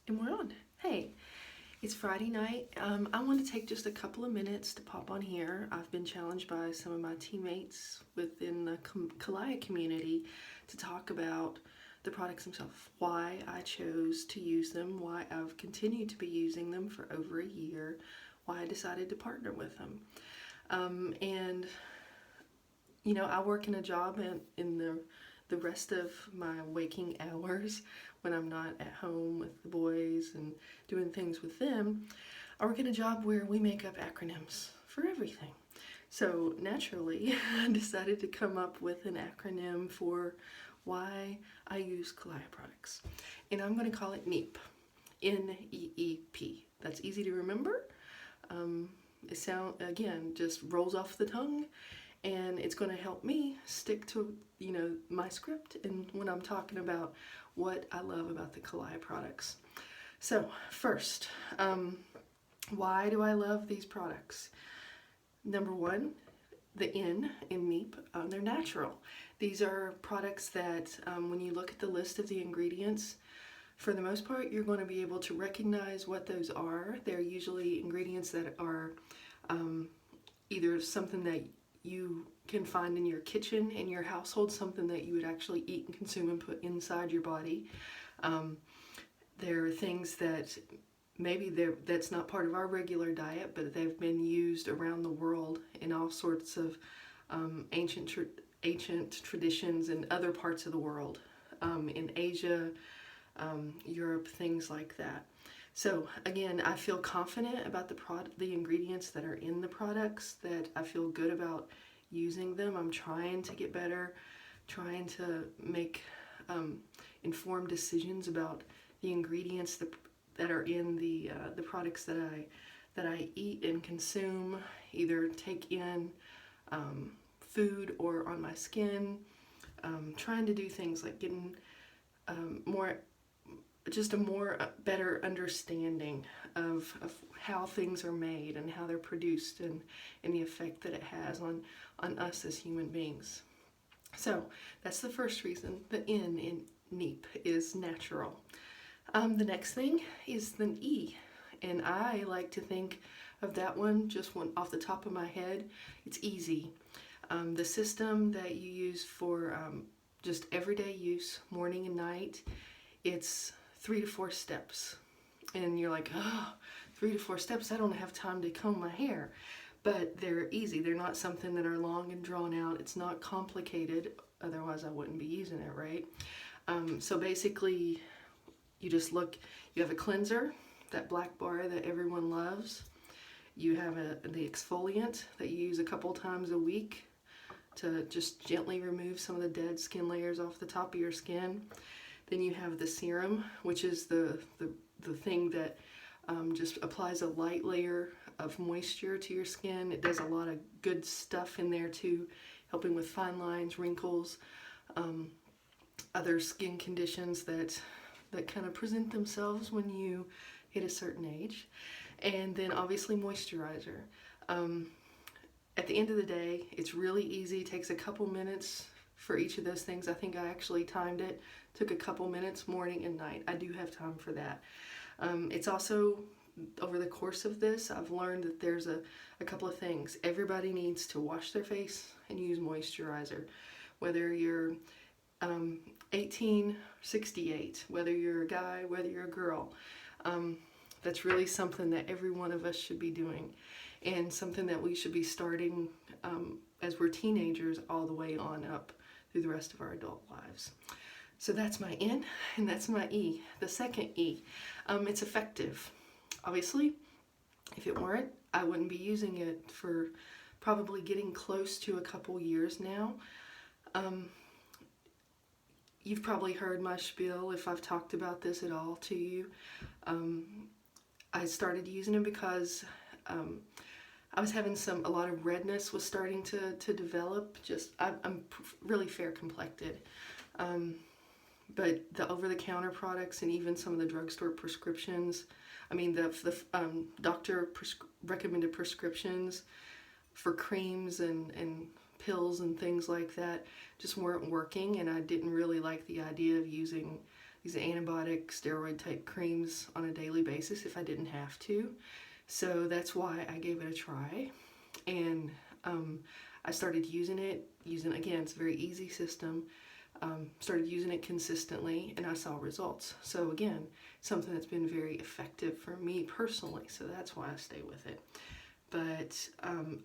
And we're on. Hey, it's Friday night. I want to take just a couple of minutes to pop on here. I've been challenged by some of my teammates within the Kalaia community to talk about the products themselves, why I chose to use them, why I've continued to be using them for over a year, why I decided to partner with them. And I work in a job in the rest of my waking hours when I'm not at home with the boys and doing things with them. I work in a job where we make up acronyms for everything. So naturally, I decided to come up with an acronym for why I use Kalaia products. And I'm going to call it NEEP. N-E-E-P. That's easy to remember. Again, just rolls off the tongue, and it's going to help me stick to my script and when I'm talking about what I love about the Kalaia products. So first, why do I love these products? Number one, the N in NEEP, they're natural. These are products that when you look at the list of the ingredients, for the most part, you're going to be able to recognize what those are. They're usually ingredients that are either something that you can find in your kitchen, in your household, something that you would actually eat and consume and put inside your body. There are things that maybe that's not part of our regular diet, but they've been used around the world in all sorts of ancient traditions in other parts of the world, in Asia, Europe, things like that. So again, I feel confident about the ingredients that are in the products, that I feel good about using them. I'm trying to get better, trying to make informed decisions about the ingredients that are in the products that I eat and consume, either take in food or on my skin. Trying to do things like getting better understanding of how things are made and how they're produced, and the effect that it has on us as human beings. So that's the first reason. The N in NEEP is natural. The next thing is the E, and I like to think of that one just off the top of my head. It's easy. The system that you use for just everyday use, morning and night, it's 3 to 4 steps. And you're like, oh, 3 to 4 steps, I don't have time to comb my hair. But they're easy. They're not something that are long and drawn out. It's not complicated, otherwise I wouldn't be using it, right? So basically, you just look, you have a cleanser, that black bar that everyone loves. You have the exfoliant that you use a couple times a week to just gently remove some of the dead skin layers off the top of your skin. Then you have the serum, which is the thing that just applies a light layer of moisture to your skin. It does a lot of good stuff in there too, helping with fine lines, wrinkles, other skin conditions that kind of present themselves when you hit a certain age. And then obviously moisturizer. At the end of the day, it's really easy. It takes a couple minutes for each of those things. I think I actually timed it. Took a couple minutes morning and night. I do have time for that. It's also, over the course of this, I've learned that there's a couple of things. Everybody needs to wash their face and use moisturizer. Whether you're 18, 68, whether you're a guy, whether you're a girl. That's really something that every one of us should be doing, and something that we should be starting as we're teenagers all the way on up through the rest of our adult lives. So that's my N, and that's my E. The second E, it's effective. Obviously, if it weren't, I wouldn't be using it for probably getting close to a couple years now. You've probably heard my spiel if I've talked about this at all to you. I started using it because I was having a lot of redness was starting to develop. I'm really fair complected. But the over-the-counter products and even some of the drugstore prescriptions, I mean the doctor recommended prescriptions for creams and pills and things like that just weren't working, and I didn't really like the idea of using use antibiotic, steroid type creams on a daily basis if I didn't have to. So that's why I gave it a try. And I started using it. Again, it's a very easy system. Started using it consistently, and I saw results. So again, something that's been very effective for me personally. So that's why I stay with it. But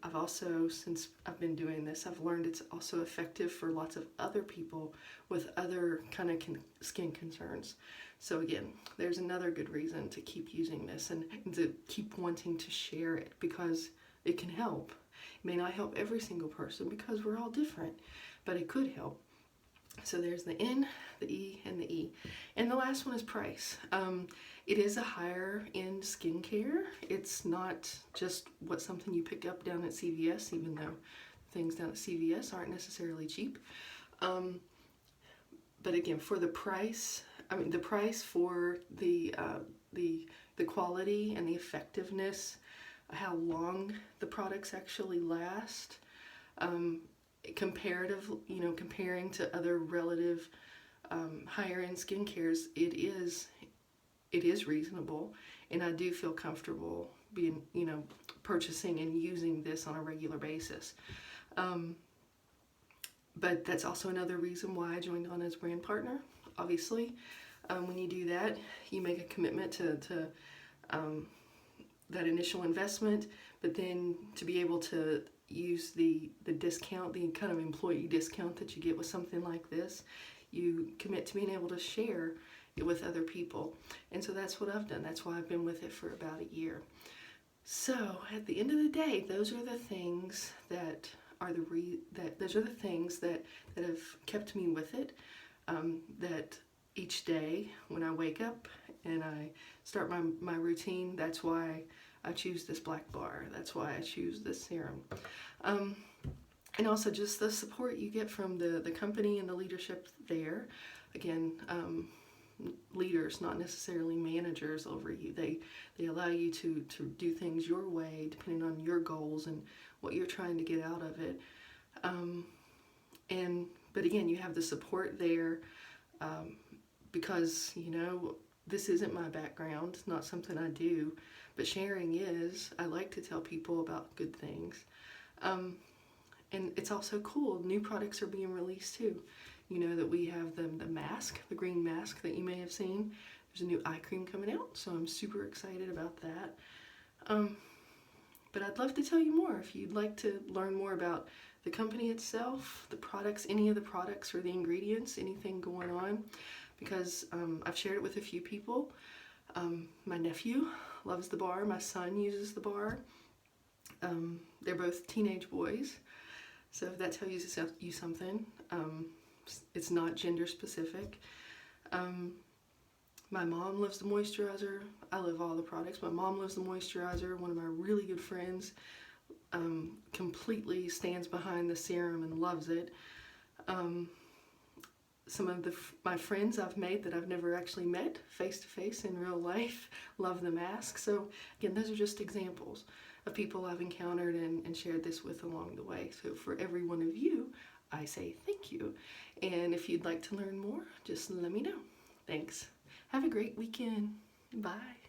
I've also, since I've been doing this, I've learned it's also effective for lots of other people with other kind of skin concerns. So again, there's another good reason to keep using this and to keep wanting to share it, because it can help. It may not help every single person because we're all different, but it could help. So there's the N, the E, and the E. And the last one is price. It is a higher end skincare. It's not just something you pick up down at CVS, even though things down at CVS aren't necessarily cheap. But again, for the price, the price for the quality and the effectiveness, how long the products actually last, comparing to other relative higher end skincares, it is reasonable, and I do feel comfortable being, purchasing and using this on a regular basis. But that's also another reason why I joined on as brand partner. Obviously, when you do that, you make a commitment to that initial investment, but then to be able to use the discount, the kind of employee discount that you get with something like this, you commit to being able to share it with other people. And so that's what I've done. That's why I've been with it for about a year. So at the end of the day, those are the things that have kept me with it. That each day when I wake up and I start my routine, that's why I choose this black bar. That's why I choose this serum. And also just the support you get from the company and the leadership there. Again, leaders, not necessarily managers over you. They allow you to do things your way, depending on your goals and what you're trying to get out of it. But again, you have the support there, because, this isn't my background. It's not something I do, but sharing is. I like to tell people about good things. And it's also cool. New products are being released too. That we have the mask, the green mask that you may have seen. There's a new eye cream coming out, so I'm super excited about that. But I'd love to tell you more if you'd like to learn more about the company itself, the products, any of the products or the ingredients, anything going on, because I've shared it with a few people. My nephew loves the bar. My son uses the bar. They're both teenage boys, so if that tells you something, it's not gender specific. My mom loves the moisturizer. I love all the products. My mom loves the moisturizer. One of my really good friends completely stands behind the serum and loves it. Some of my friends I've made that I've never actually met face to face in real life love the mask. So again, those are just examples of people I've encountered and shared this with along the way. So for every one of you, I say thank you. And if you'd like to learn more, just let me know. Thanks. Have a great weekend. Bye.